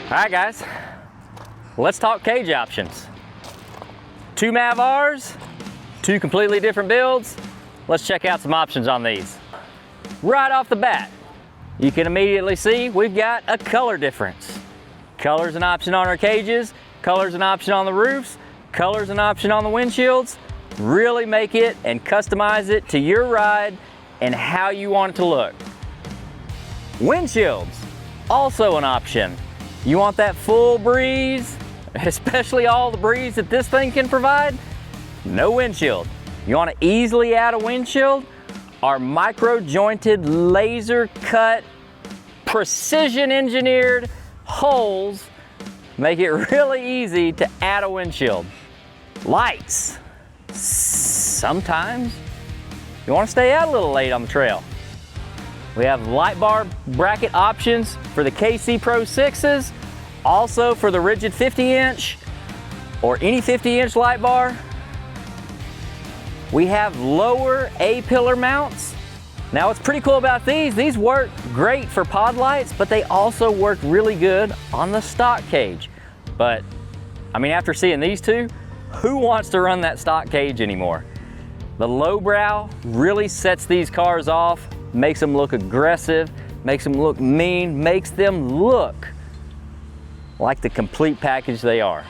All right, guys, let's talk cage options. 2 Mav Rs, 2 completely different builds. Let's check out some options on these. Right off the bat, you can immediately see we've got a color difference. Color's an option on our cages, color's an option on the roofs, color's an option on the windshields. Really make it and customize it to your ride and how you want it to look. Windshields, also an option. You want that full breeze, especially all the breeze that this thing can provide? No windshield. You want to easily add a windshield? Our micro jointed, laser cut, precision engineered holes make it really easy to add a windshield. Lights. Sometimes you want to stay out a little late on the trail. We have light bar bracket options for the KC Pro 6s, also for the rigid 50-inch or any 50-inch light bar. We have lower A-pillar mounts. Now what's pretty cool about these work great for pod lights, but they also work really good on the stock cage. But, I mean, after seeing these two, who wants to run that stock cage anymore? The lowbrow really sets these cars off, makes them look aggressive, makes them look mean, makes them look like the complete package they are.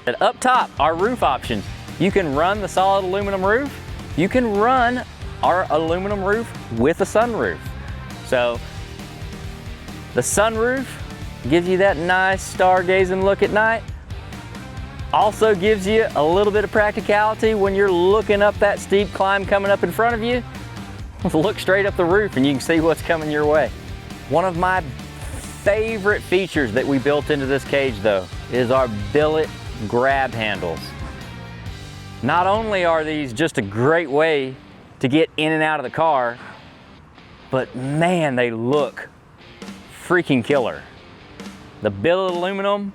And up top, our roof options. You can run the solid aluminum roof. You can run our aluminum roof with a sunroof. So the sunroof gives you that nice stargazing look at night. Also gives you a little bit of practicality when you're looking up that steep climb coming up in front of you. Look straight up the roof and you can see what's coming your way. One of my favorite features that we built into this cage though is our billet grab handles. Not only are these just a great way to get in and out of the car, but man, they look freaking killer. The billet aluminum,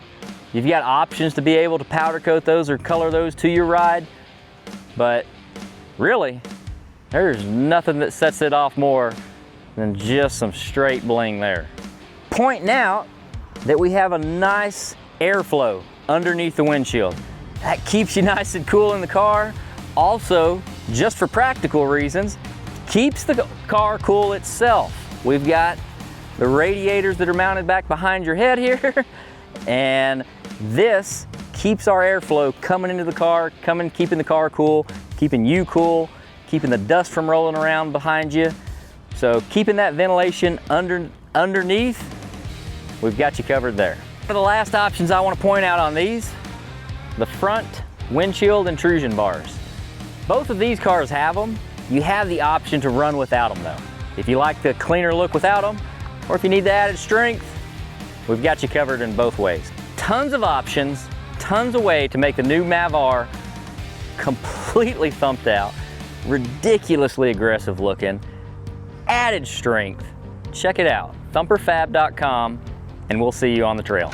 you've got options to be able to powder coat those or color those to your ride, but really, there's nothing that sets it off more than just some straight bling there. Pointing out that we have a nice airflow underneath the windshield. That keeps you nice and cool in the car. Also, just for practical reasons, keeps the car cool itself. We've got the radiators that are mounted back behind your head here, and this keeps our airflow coming into the car, keeping the car cool, keeping you cool, keeping the dust from rolling around behind you. So keeping that ventilation underneath, we've got you covered there. For the last options I want to point out on these, the front windshield intrusion bars. Both of these cars have them. You have the option to run without them though. If you like the cleaner look without them, or if you need the added strength, we've got you covered in both ways. Tons of options, tons of way to make the new Mav R completely thumped out, ridiculously aggressive looking, added strength. Check it out, thumperfab.com, and we'll see you on the trail.